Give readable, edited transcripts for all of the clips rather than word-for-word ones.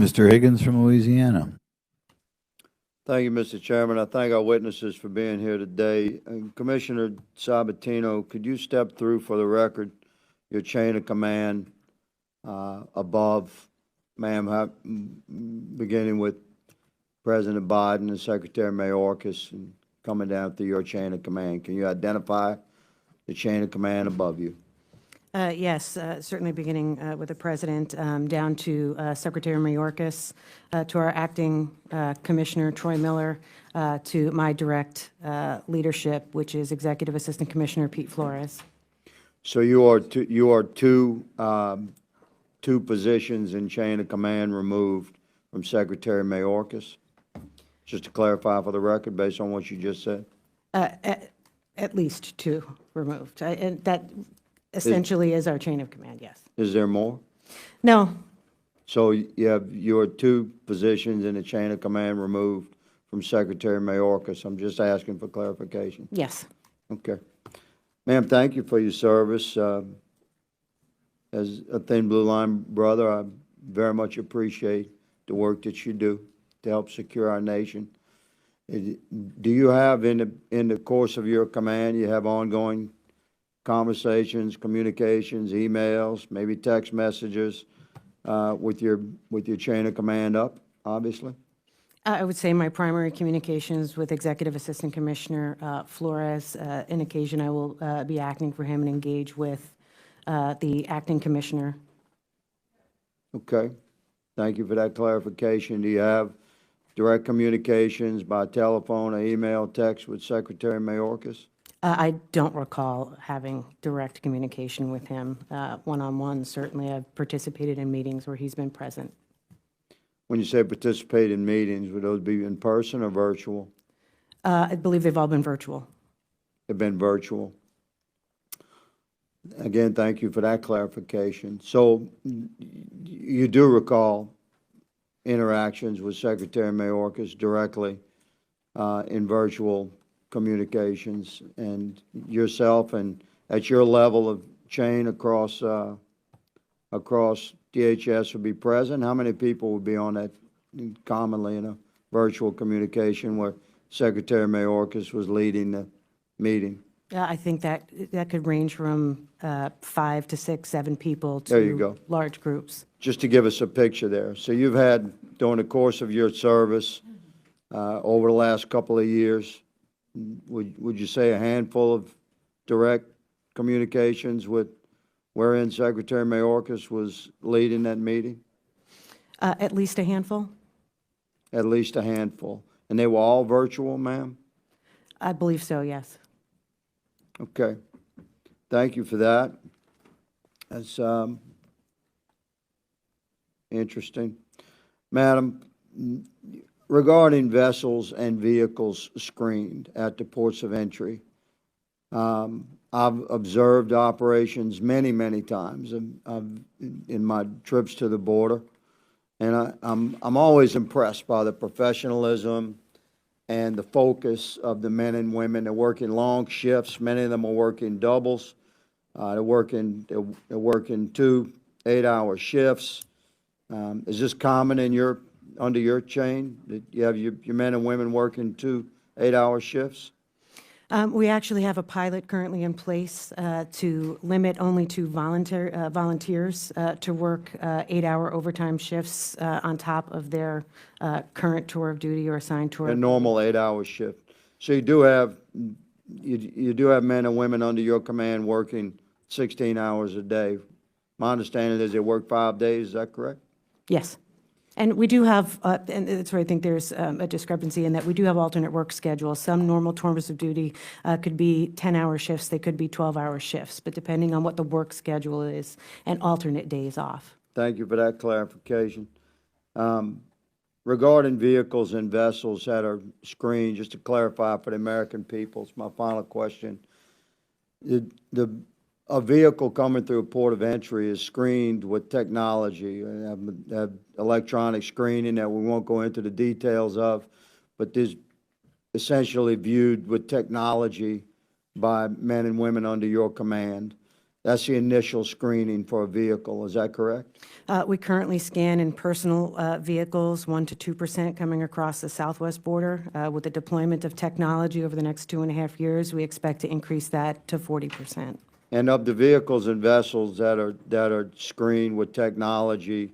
Mr. Higgins from Louisiana. Thank you, Mr. Chairman. I thank our witnesses for being here today. Commissioner Sabatino, could you step through for the record your chain of command above, ma'am, beginning with President Biden and Secretary Mayorkas and coming down through your chain of command? Can you identify the chain of command above you? Yes, certainly beginning with the President, down to Secretary Mayorkas, to our acting Commissioner Troy Miller, to my direct leadership, which is Executive Assistant Commissioner Pete Flores. So you are two positions in chain of command removed from Secretary Mayorkas? Just to clarify for the record, based on what you just said? At least two removed. And that essentially is our chain of command, yes. Is there more? No, So you have your two positions in the chain of command removed from Secretary Mayorkas. I'm just asking for clarification. yes. Okay. Ma'am, thank you for your service. As a Thin Blue Line brother, I very much appreciate the work that you do to help secure our nation. Do you have, in the course of your command, you have ongoing conversations, communications, emails, maybe text messages with your chain of command up, obviously? I would say my primary communications with Executive Assistant Commissioner Flores. In occasion, I will be acting for him and engage with the acting commissioner. Okay. Thank you for that clarification. Do you have direct communications by telephone or email, text with Secretary Mayorkas? I don't recall having direct communication with him one-on-one. Certainly, I've participated in meetings where he's been present. When you say participate in meetings, would those be in person or virtual? I believe they've all been virtual. They've been virtual. Again, thank you for that clarification. So you do recall interactions with Secretary Mayorkas directly in virtual communications, and yourself and at your level of chain across DHS would be present? How many people would be on that commonly in a virtual communication where Secretary Mayorkas was leading the meeting? I think that could range from 5 to 6, 7 people There you go. to large groups. Just to give us a picture there. So you've had, during the course of your service, over the last couple of years, would you say a handful of direct communications with wherein Secretary Mayorkas was leading that meeting? At least a handful? At least a handful. And they were all virtual, ma'am? I believe so, yes. Okay. Thank you for that. That's interesting. Madam, regarding vessels and vehicles screened at the ports of entry, I've observed operations many, many times in my trips to the border, and I'm always impressed by the professionalism and the focus of the men and women. They're working long shifts. Many of them are working doubles. They're working 2 8-hour shifts. Is this common in under your chain, that you have your men and women working 2 8-hour shifts? We actually have a pilot currently in place to limit only to volunteers to work 8-hour overtime shifts on top of their current tour of duty or assigned tour. A normal 8-hour shift. So you do have men and women under your command working 16 hours a day. My understanding is they work 5 days. Is that correct? Yes. And we do have, and that's where I think there's a discrepancy in that we do have alternate work schedules. Some normal tours of duty could be 10-hour shifts, they could be 12-hour shifts, but depending on what the work schedule is, and alternate days off. Thank you for that clarification. Regarding vehicles and vessels that are screened, just to clarify for the American people, it's my final question. A vehicle coming through a port of entry is screened with technology, have electronic screening that we won't go into the details of, but this essentially viewed with technology by men and women under your command. That's the initial screening for a vehicle, is that correct? We currently scan in personal vehicles 1% to 2% coming across the southwest border. With the deployment of technology over the next 2.5 years, we expect to increase that to 40%. And of the vehicles and vessels that are screened with technology,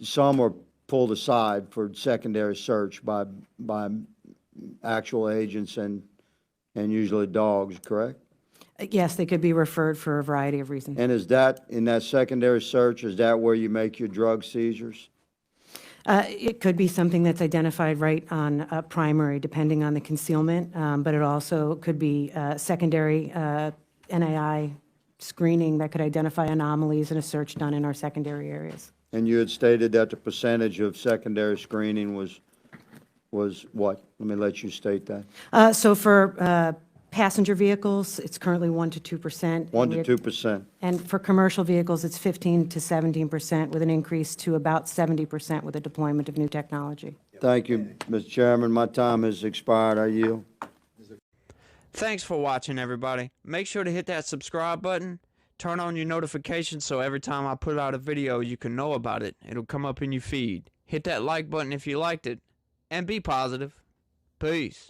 some are pulled aside for secondary search by actual agents and usually dogs, correct? Yes, they could be referred for a variety of reasons. And is that, in that secondary search, is that where you make your drug seizures? It could be something that's identified right on primary, depending on the concealment, but it also could be secondary NAI screening that could identify anomalies in a search done in our secondary areas. And you had stated that the percentage of secondary screening was what? Let me let you state that. So for passenger vehicles, it's currently 1% to 2%. 1 to 2%. And for commercial vehicles, it's 15% to 17%, with an increase to about 70% with the deployment of new technology. Thank you, Mr. Chairman. My time has expired. I yield. Thanks for watching, everybody. Make sure to hit that subscribe button. Turn on your notifications so every time I put out a video, you can know about it. It'll come up in your feed. Hit that like button if you liked it. And be positive. Peace.